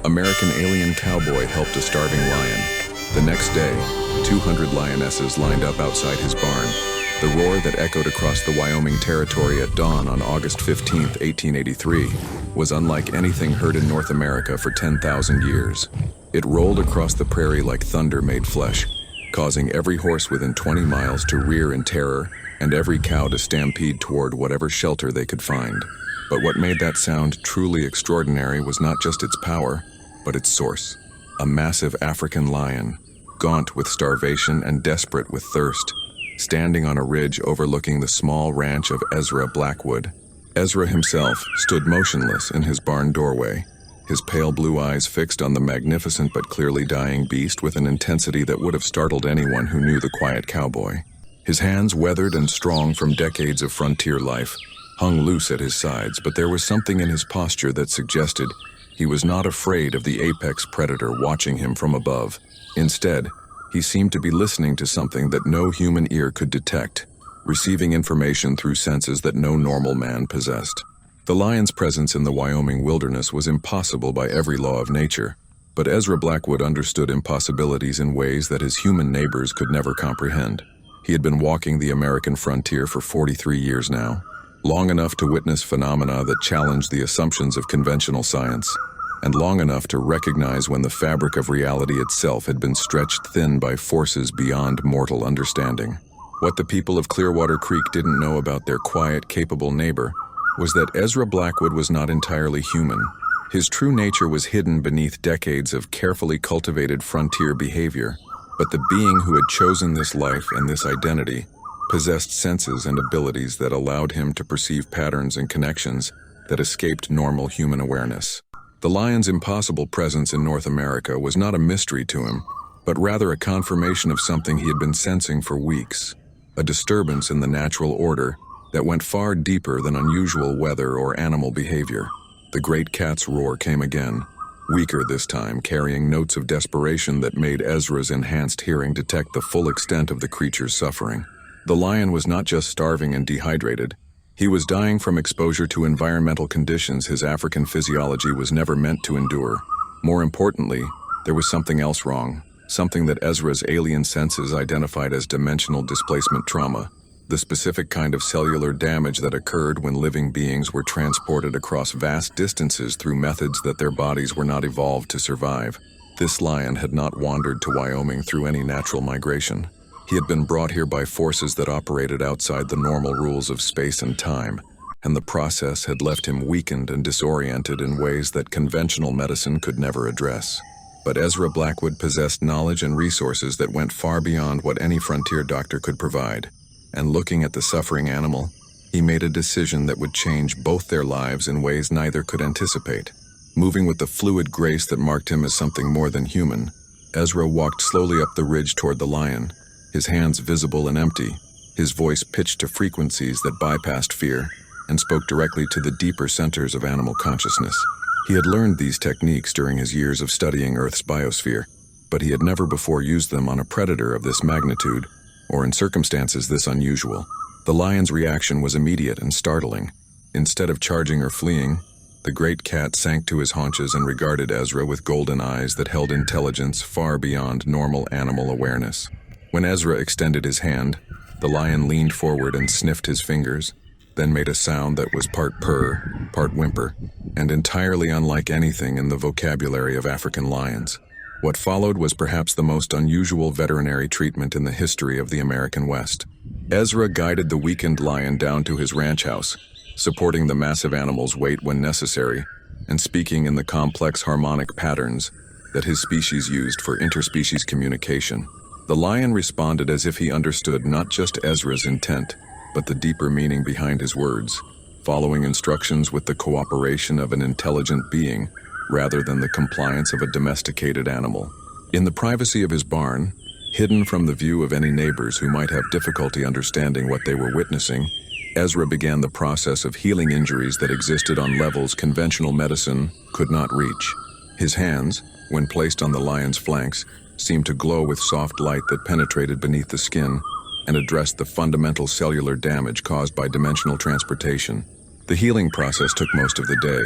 American alien Cowboy helped a starving lion. The next day, 200 lionesses lined up outside his barn. The roar that echoed across the Wyoming territory at dawn on August 15, 1883, was unlike anything heard in North America for 10,000 years. It rolled across the prairie like thunder made flesh, causing every horse within 20 miles to rear in terror and every cow to stampede toward whatever shelter they could find. But what made that sound truly extraordinary was not just its power, but its source. A massive African lion, gaunt with starvation and desperate with thirst, standing on a ridge overlooking the small ranch of Ezra Blackwood. Ezra himself stood motionless in his barn doorway, his pale blue eyes fixed on the magnificent but clearly dying beast with an intensity that would have startled anyone who knew the quiet cowboy. His hands, weathered and strong from decades of frontier life, hung loose at his sides, but there was something in his posture that suggested he was not afraid of the apex predator watching him from above. Instead, he seemed to be listening to something that no human ear could detect, receiving information through senses that no normal man possessed. The lion's presence in the Wyoming wilderness was impossible by every law of nature, but Ezra Blackwood understood impossibilities in ways that his human neighbors could never comprehend. He had been walking the American frontier for 43 years now, long enough to witness phenomena that challenged the assumptions of conventional science, and long enough to recognize when the fabric of reality itself had been stretched thin by forces beyond mortal understanding. What the people of Clearwater Creek didn't know about their quiet, capable neighbor was that Ezra Blackwood was not entirely human. His true nature was hidden beneath decades of carefully cultivated frontier behavior, but the being who had chosen this life and this identity possessed senses and abilities that allowed him to perceive patterns and connections that escaped normal human awareness. The lion's impossible presence in North America was not a mystery to him, but rather a confirmation of something he had been sensing for weeks, a disturbance in the natural order that went far deeper than unusual weather or animal behavior. The great cat's roar came again, weaker this time, carrying notes of desperation that made Ezra's enhanced hearing detect the full extent of the creature's suffering. The lion was not just starving and dehydrated. He was dying from exposure to environmental conditions his African physiology was never meant to endure. More importantly, there was something else wrong, something that Ezra's alien senses identified as dimensional displacement trauma, the specific kind of cellular damage that occurred when living beings were transported across vast distances through methods that their bodies were not evolved to survive. This lion had not wandered to Wyoming through any natural migration. He had been brought here by forces that operated outside the normal rules of space and time, and the process had left him weakened and disoriented in ways that conventional medicine could never address. But Ezra Blackwood possessed knowledge and resources that went far beyond what any frontier doctor could provide. And looking at the suffering animal, he made a decision that would change both their lives in ways neither could anticipate. Moving with the fluid grace that marked him as something more than human, Ezra walked slowly up the ridge toward the lion, his hands visible and empty, his voice pitched to frequencies that bypassed fear and spoke directly to the deeper centers of animal consciousness. He had learned these techniques during his years of studying Earth's biosphere, but he had never before used them on a predator of this magnitude or in circumstances this unusual. The lion's reaction was immediate and startling. Instead of charging or fleeing, the great cat sank to his haunches and regarded Ezra with golden eyes that held intelligence far beyond normal animal awareness. When Ezra extended his hand, the lion leaned forward and sniffed his fingers, then made a sound that was part purr, part whimper, and entirely unlike anything in the vocabulary of African lions. What followed was perhaps the most unusual veterinary treatment in the history of the American West. Ezra guided the weakened lion down to his ranch house, supporting the massive animal's weight when necessary, and speaking in the complex harmonic patterns that his species used for interspecies communication. The lion responded as if he understood not just Ezra's intent, but the deeper meaning behind his words, following instructions with the cooperation of an intelligent being rather than the compliance of a domesticated animal. In the privacy of his barn, hidden from the view of any neighbors who might have difficulty understanding what they were witnessing, Ezra began the process of healing injuries that existed on levels conventional medicine could not reach. His hands, when placed on the lion's flanks, seemed to glow with soft light that penetrated beneath the skin and addressed the fundamental cellular damage caused by dimensional transportation. The healing process took most of the day,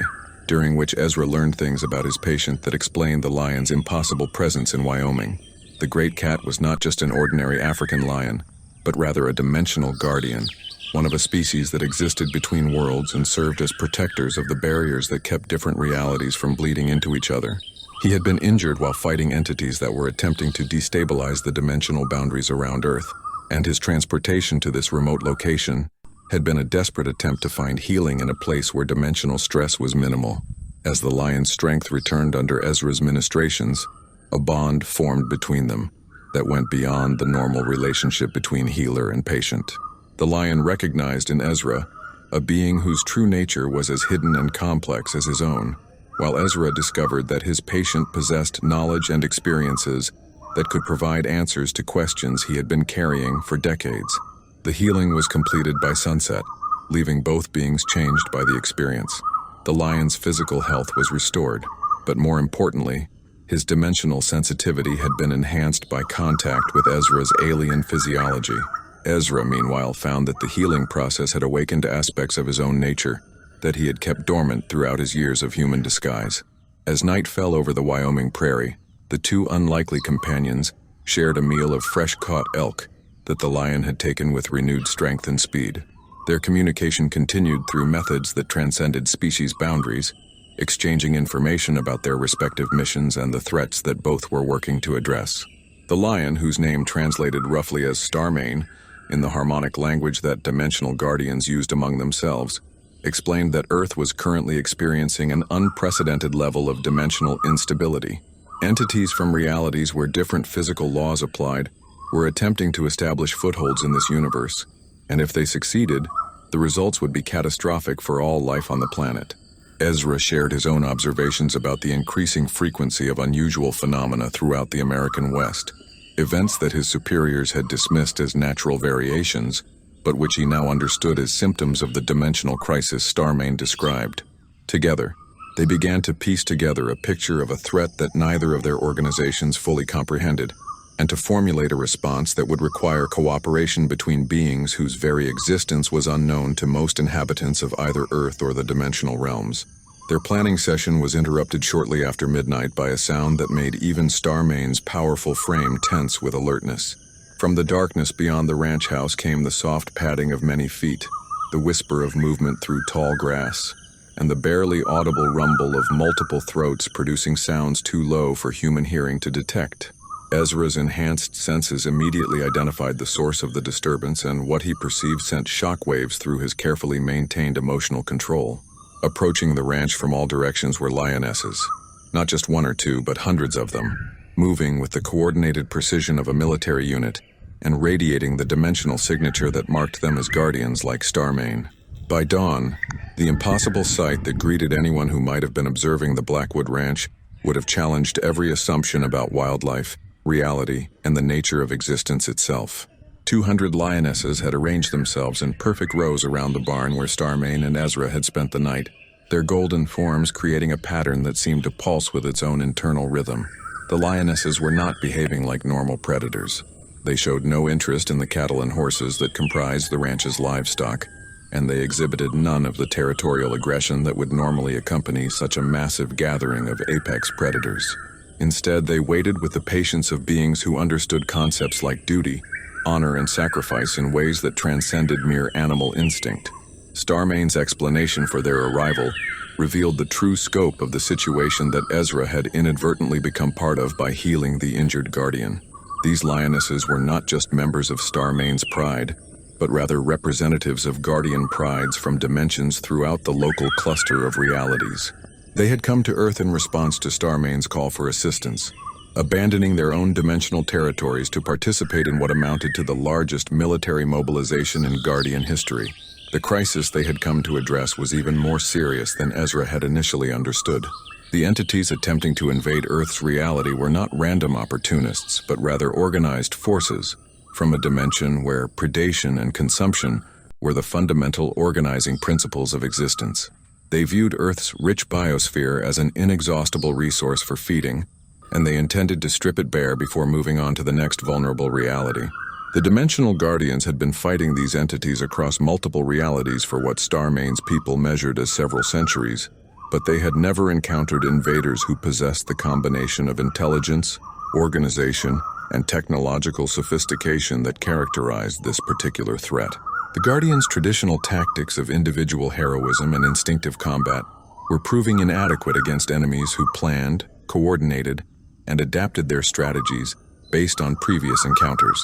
during which Ezra learned things about his patient that explained the lion's impossible presence in Wyoming. The great cat was not just an ordinary African lion, but rather a dimensional guardian, one of a species that existed between worlds and served as protectors of the barriers that kept different realities from bleeding into each other. He had been injured while fighting entities that were attempting to destabilize the dimensional boundaries around Earth, and his transportation to this remote location had been a desperate attempt to find healing in a place where dimensional stress was minimal. As the lion's strength returned under Ezra's ministrations, a bond formed between them that went beyond the normal relationship between healer and patient. The lion recognized in Ezra a being whose true nature was as hidden and complex as his own, while Ezra discovered that his patient possessed knowledge and experiences that could provide answers to questions he had been carrying for decades. The healing was completed by sunset, leaving both beings changed by the experience. The lion's physical health was restored, but more importantly, his dimensional sensitivity had been enhanced by contact with Ezra's alien physiology. Ezra, meanwhile, found that the healing process had awakened aspects of his own nature that he had kept dormant throughout his years of human disguise. As night fell over the Wyoming prairie, the two unlikely companions shared a meal of fresh-caught elk that the lion had taken with renewed strength and speed. Their communication continued through methods that transcended species boundaries, exchanging information about their respective missions and the threats that both were working to address. The lion, whose name translated roughly as Starmane in the harmonic language that dimensional guardians used among themselves, explained that Earth was currently experiencing an unprecedented level of dimensional instability. Entities from realities where different physical laws applied were attempting to establish footholds in this universe, and if they succeeded, the results would be catastrophic for all life on the planet. Ezra shared his own observations about the increasing frequency of unusual phenomena throughout the American West, events that his superiors had dismissed as natural variations, but which he now understood as symptoms of the dimensional crisis Starmane described. Together, they began to piece together a picture of a threat that neither of their organizations fully comprehended, and to formulate a response that would require cooperation between beings whose very existence was unknown to most inhabitants of either Earth or the dimensional realms. Their planning session was interrupted shortly after midnight by a sound that made even Starmane's powerful frame tense with alertness. From the darkness beyond the ranch house came the soft padding of many feet, the whisper of movement through tall grass, and the barely audible rumble of multiple throats producing sounds too low for human hearing to detect. Ezra's enhanced senses immediately identified the source of the disturbance, and what he perceived sent shockwaves through his carefully maintained emotional control. Approaching the ranch from all directions were lionesses, not just one or two, but hundreds of them, moving with the coordinated precision of a military unit and radiating the dimensional signature that marked them as guardians like Starmane. By dawn, the impossible sight that greeted anyone who might have been observing the Blackwood Ranch would have challenged every assumption about wildlife, reality, and the nature of existence itself. 200 lionesses had arranged themselves in perfect rows around the barn where Starmane and Ezra had spent the night, their golden forms creating a pattern that seemed to pulse with its own internal rhythm. The lionesses were not behaving like normal predators. They showed no interest in the cattle and horses that comprised the ranch's livestock, and they exhibited none of the territorial aggression that would normally accompany such a massive gathering of apex predators. Instead, they waited with the patience of beings who understood concepts like duty, honor, and sacrifice in ways that transcended mere animal instinct. Starmane's explanation for their arrival revealed the true scope of the situation that Ezra had inadvertently become part of by healing the injured guardian. These lionesses were not just members of Starmane's pride, but rather representatives of guardian prides from dimensions throughout the local cluster of realities. They had come to Earth in response to Starmane's call for assistance, abandoning their own dimensional territories to participate in what amounted to the largest military mobilization in Guardian history. The crisis they had come to address was even more serious than Ezra had initially understood. The entities attempting to invade Earth's reality were not random opportunists, but rather organized forces from a dimension where predation and consumption were the fundamental organizing principles of existence. They viewed Earth's rich biosphere as an inexhaustible resource for feeding, and they intended to strip it bare before moving on to the next vulnerable reality. The dimensional guardians had been fighting these entities across multiple realities for what Starmane's people measured as several centuries, but they had never encountered invaders who possessed the combination of intelligence, organization, and technological sophistication that characterized this particular threat. The Guardians' traditional tactics of individual heroism and instinctive combat were proving inadequate against enemies who planned, coordinated, and adapted their strategies based on previous encounters.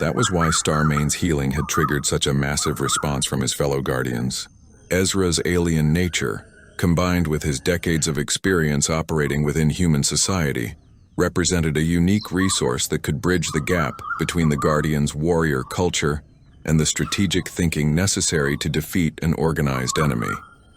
That was why Starmane's healing had triggered such a massive response from his fellow Guardians. Ezra's alien nature, combined with his decades of experience operating within human society, represented a unique resource that could bridge the gap between the Guardians' warrior culture and the strategic thinking necessary to defeat an organized enemy.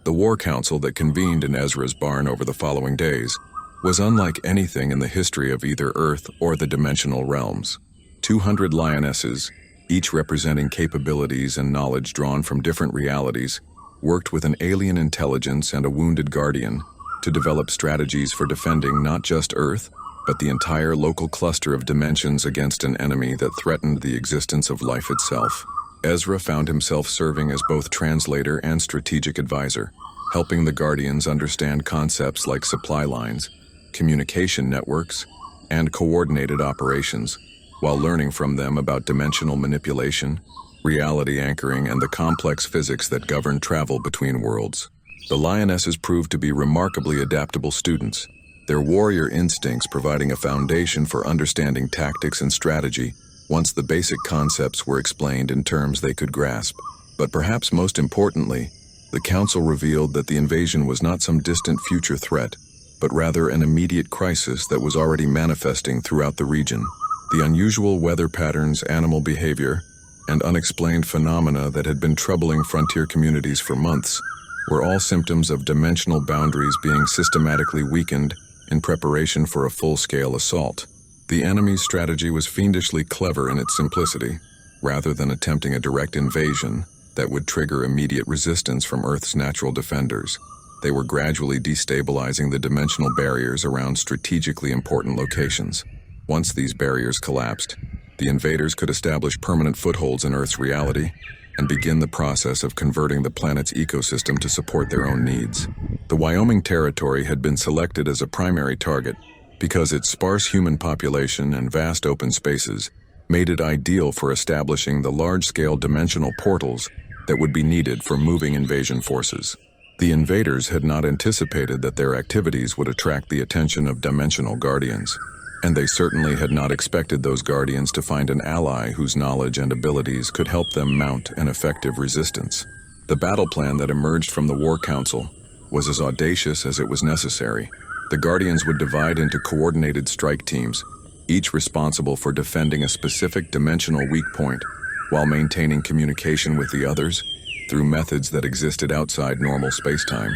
The War Council that convened in Ezra's barn over the following days was unlike anything in the history of either Earth or the dimensional realms. 200 Lionesses, each representing capabilities and knowledge drawn from different realities, worked with an alien intelligence and a wounded Guardian to develop strategies for defending not just Earth, but the entire local cluster of dimensions against an enemy that threatened the existence of life itself. Ezra found himself serving as both translator and strategic advisor, helping the Guardians understand concepts like supply lines, communication networks, and coordinated operations, while learning from them about dimensional manipulation, reality anchoring, and the complex physics that govern travel between worlds. The Lionesses proved to be remarkably adaptable students, their warrior instincts providing a foundation for understanding tactics and strategy once the basic concepts were explained in terms they could grasp. But perhaps most importantly, the Council revealed that the invasion was not some distant future threat, but rather an immediate crisis that was already manifesting throughout the region. The unusual weather patterns, animal behavior, and unexplained phenomena that had been troubling frontier communities for months were all symptoms of dimensional boundaries being systematically weakened in preparation for a full-scale assault. The enemy's strategy was fiendishly clever in its simplicity. Rather than attempting a direct invasion that would trigger immediate resistance from Earth's natural defenders, they were gradually destabilizing the dimensional barriers around strategically important locations. Once these barriers collapsed, the invaders could establish permanent footholds in Earth's reality and begin the process of converting the planet's ecosystem to support their own needs. The Wyoming territory had been selected as a primary target because its sparse human population and vast open spaces made it ideal for establishing the large-scale dimensional portals that would be needed for moving invasion forces. The invaders had not anticipated that their activities would attract the attention of dimensional guardians, and they certainly had not expected those guardians to find an ally whose knowledge and abilities could help them mount an effective resistance. The battle plan that emerged from the War Council was as audacious as it was necessary. The Guardians would divide into coordinated strike teams, each responsible for defending a specific dimensional weak point, while maintaining communication with the others through methods that existed outside normal spacetime.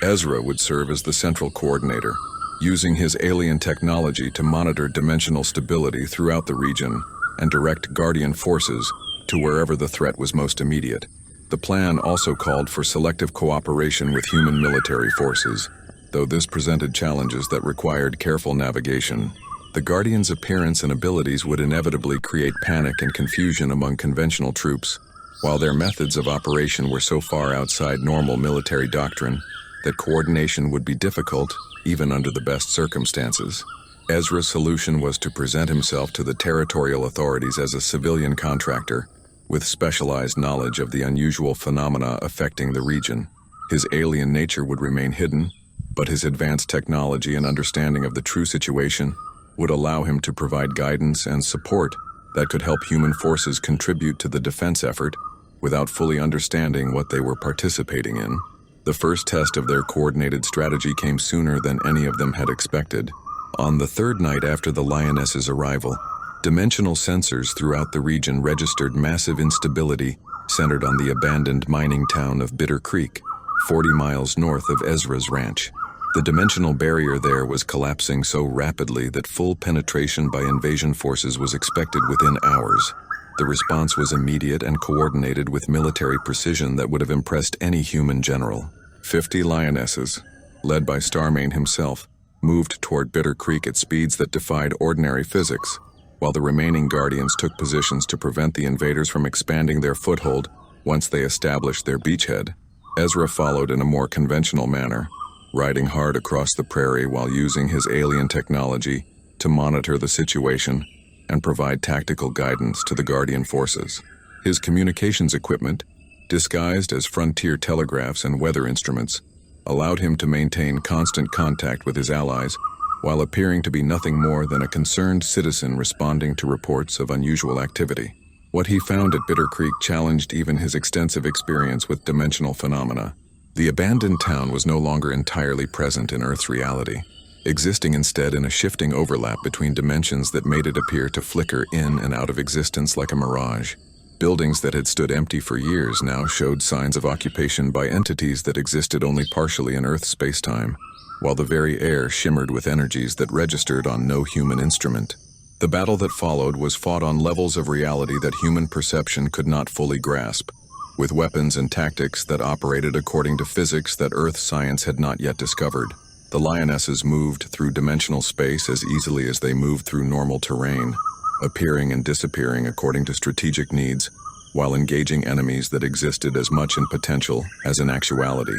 Ezra would serve as the central coordinator, using his alien technology to monitor dimensional stability throughout the region and direct Guardian forces to wherever the threat was most immediate. The plan also called for selective cooperation with human military forces, though this presented challenges that required careful navigation. The Guardians' appearance and abilities would inevitably create panic and confusion among conventional troops, while their methods of operation were so far outside normal military doctrine that coordination would be difficult, even under the best circumstances. Ezra's solution was to present himself to the territorial authorities as a civilian contractor, with specialized knowledge of the unusual phenomena affecting the region. His alien nature would remain hidden, but his advanced technology and understanding of the true situation would allow him to provide guidance and support that could help human forces contribute to the defense effort without fully understanding what they were participating in. The first test of their coordinated strategy came sooner than any of them had expected. On the third night after the Lionesses' arrival, dimensional sensors throughout the region registered massive instability centered on the abandoned mining town of Bitter Creek, 40 miles north of Ezra's ranch. The dimensional barrier there was collapsing so rapidly that full penetration by invasion forces was expected within hours. The response was immediate and coordinated with military precision that would have impressed any human general. 50 Lionesses, led by Starmane himself, moved toward Bitter Creek at speeds that defied ordinary physics, while the remaining Guardians took positions to prevent the invaders from expanding their foothold once they established their beachhead. Ezra followed in a more conventional manner, riding hard across the prairie while using his alien technology to monitor the situation and provide tactical guidance to the Guardian forces. His communications equipment, disguised as frontier telegraphs and weather instruments, allowed him to maintain constant contact with his allies while appearing to be nothing more than a concerned citizen responding to reports of unusual activity. What he found at Bitter Creek challenged even his extensive experience with dimensional phenomena. The abandoned town was no longer entirely present in Earth's reality, existing instead in a shifting overlap between dimensions that made it appear to flicker in and out of existence like a mirage. Buildings that had stood empty for years now showed signs of occupation by entities that existed only partially in Earth's space-time, while the very air shimmered with energies that registered on no human instrument. The battle that followed was fought on levels of reality that human perception could not fully grasp, with weapons and tactics that operated according to physics that Earth science had not yet discovered. The Lionesses moved through dimensional space as easily as they moved through normal terrain, appearing and disappearing according to strategic needs, while engaging enemies that existed as much in potential as in actuality.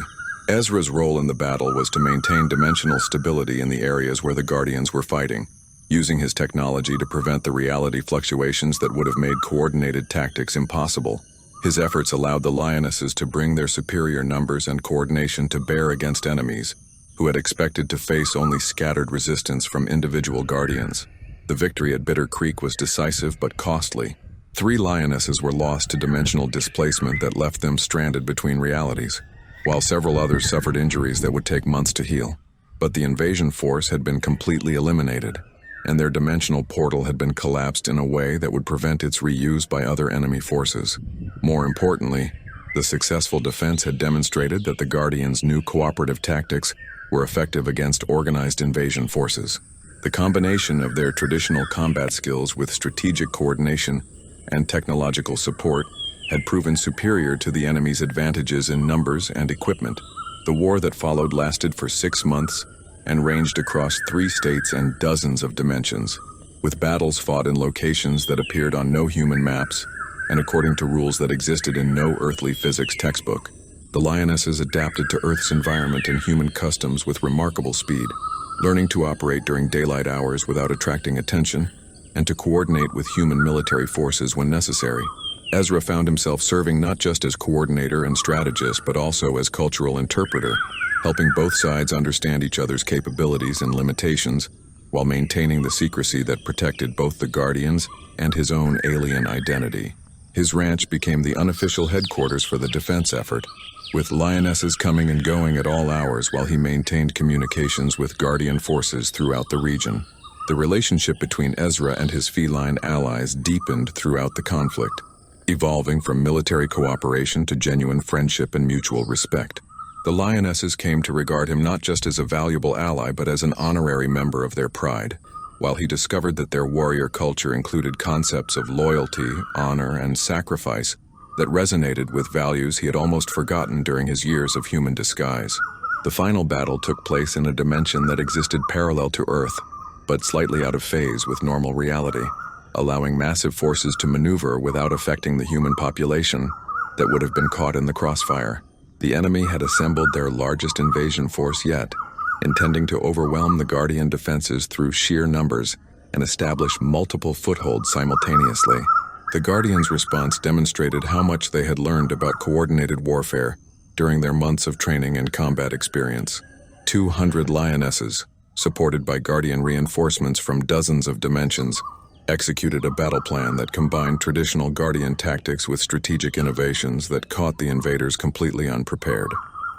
Ezra's role in the battle was to maintain dimensional stability in the areas where the Guardians were fighting, using his technology to prevent the reality fluctuations that would have made coordinated tactics impossible. His efforts allowed the Lionesses to bring their superior numbers and coordination to bear against enemies who had expected to face only scattered resistance from individual Guardians. The victory at Bitter Creek was decisive but costly. 3 Lionesses were lost to dimensional displacement that left them stranded between realities, while several others suffered injuries that would take months to heal. But the invasion force had been completely eliminated, and their dimensional portal had been collapsed in a way that would prevent its reuse by other enemy forces. More importantly, the successful defense had demonstrated that the Guardians' new cooperative tactics were effective against organized invasion forces. The combination of their traditional combat skills with strategic coordination and technological support had proven superior to the enemy's advantages in numbers and equipment. The war that followed lasted for 6 months and ranged across 3 states and dozens of dimensions, with battles fought in locations that appeared on no human maps and according to rules that existed in no earthly physics textbook. The Lionesses adapted to Earth's environment and human customs with remarkable speed, learning to operate during daylight hours without attracting attention and to coordinate with human military forces when necessary. Ezra found himself serving not just as coordinator and strategist but also as cultural interpreter, helping both sides understand each other's capabilities and limitations while maintaining the secrecy that protected both the Guardians and his own alien identity. His ranch became the unofficial headquarters for the defense effort, with Lionesses coming and going at all hours while he maintained communications with Guardian forces throughout the region. The relationship between Ezra and his feline allies deepened throughout the conflict, evolving from military cooperation to genuine friendship and mutual respect. The Lionesses came to regard him not just as a valuable ally but as an honorary member of their pride. While he discovered that their warrior culture included concepts of loyalty, honor, and sacrifice that resonated with values he had almost forgotten during his years of human disguise. The final battle took place in a dimension that existed parallel to Earth, but slightly out of phase with normal reality, allowing massive forces to maneuver without affecting the human population that would have been caught in the crossfire. The enemy had assembled their largest invasion force yet, intending to overwhelm the Guardian defenses through sheer numbers and establish multiple footholds simultaneously. The Guardians' response demonstrated how much they had learned about coordinated warfare during their months of training and combat experience. 200 Lionesses, supported by Guardian reinforcements from dozens of dimensions, executed a battle plan that combined traditional Guardian tactics with strategic innovations that caught the invaders completely unprepared.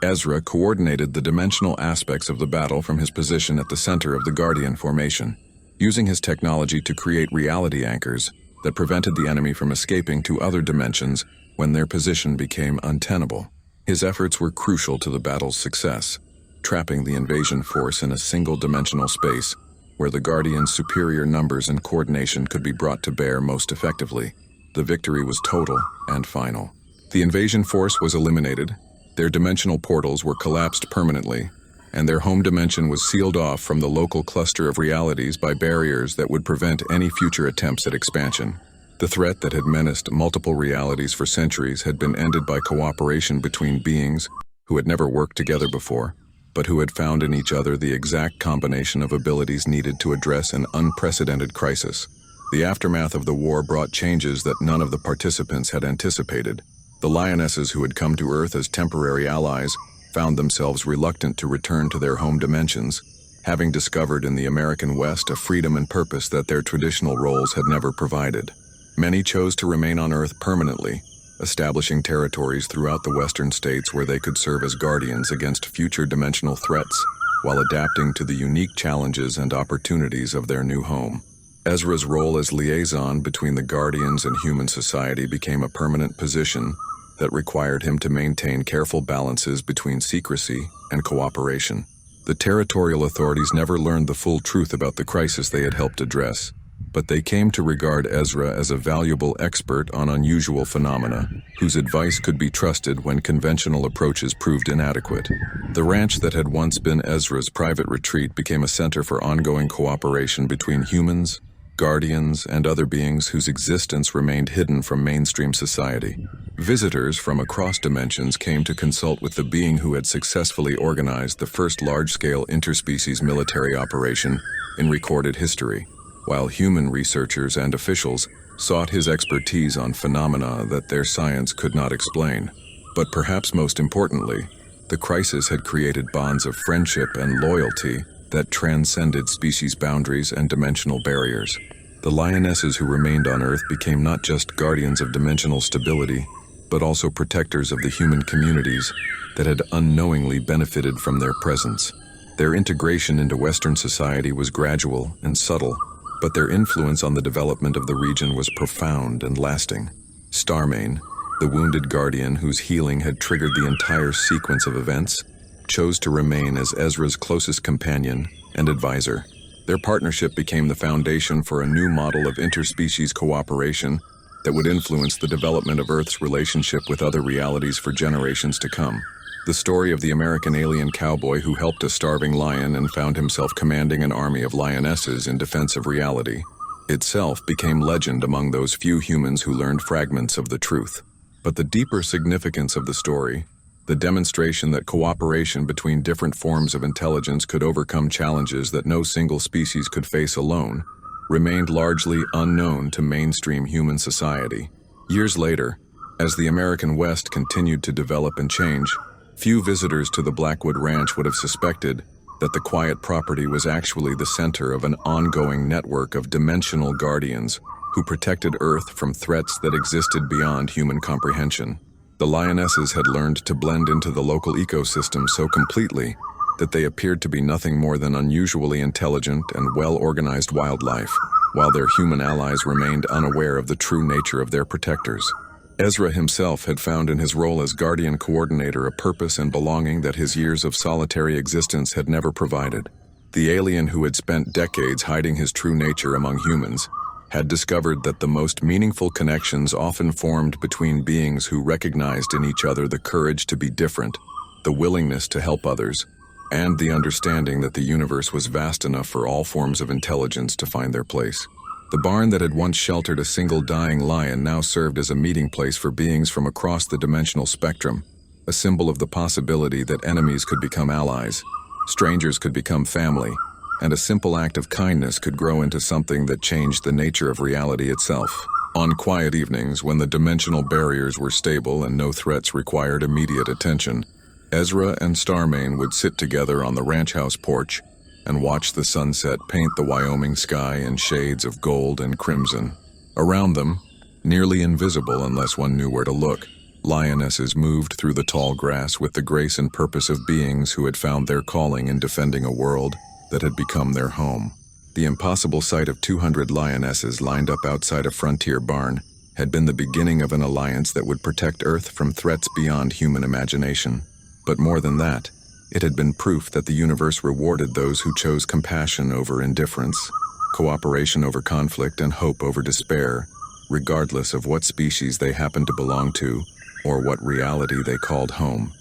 Ezra coordinated the dimensional aspects of the battle from his position at the center of the Guardian formation, using his technology to create reality anchors that prevented the enemy from escaping to other dimensions when their position became untenable. His efforts were crucial to the battle's success, trapping the invasion force in a single-dimensional space where the Guardians' superior numbers and coordination could be brought to bear most effectively. The victory was total and final. The invasion force was eliminated, their dimensional portals were collapsed permanently, and their home dimension was sealed off from the local cluster of realities by barriers that would prevent any future attempts at expansion. The threat that had menaced multiple realities for centuries had been ended by cooperation between beings who had never worked together before. but who had found in each other the exact combination of abilities needed to address an unprecedented crisis. The aftermath of the war brought changes that none of the participants had anticipated. The Lionesses, who had come to Earth as temporary allies, found themselves reluctant to return to their home dimensions, having discovered in the American West a freedom and purpose that their traditional roles had never provided. Many chose to remain on Earth permanently, establishing territories throughout the western states where they could serve as guardians against future dimensional threats, while adapting to the unique challenges and opportunities of their new home. Ezra's role as liaison between the Guardians and human society became a permanent position that required him to maintain careful balances between secrecy and cooperation. The territorial authorities never learned the full truth about the crisis they had helped address, but they came to regard Ezra as a valuable expert on unusual phenomena, whose advice could be trusted when conventional approaches proved inadequate. The ranch that had once been Ezra's private retreat became a center for ongoing cooperation between humans, guardians, and other beings whose existence remained hidden from mainstream society. Visitors from across dimensions came to consult with the being who had successfully organized the first large-scale interspecies military operation in recorded history, while human researchers and officials sought his expertise on phenomena that their science could not explain. But perhaps most importantly, the crisis had created bonds of friendship and loyalty that transcended species boundaries and dimensional barriers. The Lionesses who remained on Earth became not just guardians of dimensional stability, but also protectors of the human communities that had unknowingly benefited from their presence. Their integration into Western society was gradual and subtle, but their influence on the development of the region was profound and lasting. Starmane, the wounded guardian whose healing had triggered the entire sequence of events, chose to remain as Ezra's closest companion and advisor. Their partnership became the foundation for a new model of interspecies cooperation that would influence the development of Earth's relationship with other realities for generations to come. The story of the American alien cowboy who helped a starving lion and found himself commanding an army of lionesses in defense of reality itself became legend among those few humans who learned fragments of the truth. But the deeper significance of the story, the demonstration that cooperation between different forms of intelligence could overcome challenges that no single species could face alone, remained largely unknown to mainstream human society. Years later, as the American West continued to develop and change, few visitors to the Blackwood Ranch would have suspected that the quiet property was actually the center of an ongoing network of dimensional guardians who protected Earth from threats that existed beyond human comprehension. The Lionesses had learned to blend into the local ecosystem so completely that they appeared to be nothing more than unusually intelligent and well-organized wildlife, while their human allies remained unaware of the true nature of their protectors. Ezra himself had found in his role as guardian coordinator a purpose and belonging that his years of solitary existence had never provided. The alien who had spent decades hiding his true nature among humans had discovered that the most meaningful connections often formed between beings who recognized in each other the courage to be different, the willingness to help others, and the understanding that the universe was vast enough for all forms of intelligence to find their place. The barn that had once sheltered a single dying lion now served as a meeting place for beings from across the dimensional spectrum, a symbol of the possibility that enemies could become allies, strangers could become family, and a simple act of kindness could grow into something that changed the nature of reality itself. On quiet evenings, when the dimensional barriers were stable and no threats required immediate attention, Ezra and Starmane would sit together on the ranch house porch and watch the sunset paint the Wyoming sky in shades of gold and crimson. Around them, nearly invisible unless one knew where to look, lionesses moved through the tall grass with the grace and purpose of beings who had found their calling in defending a world that had become their home. The impossible sight of 200 lionesses lined up outside a frontier barn had been the beginning of an alliance that would protect Earth from threats beyond human imagination. But more than that, it had been proof that the universe rewarded those who chose compassion over indifference, cooperation over conflict, and hope over despair, regardless of what species they happened to belong to or what reality they called home.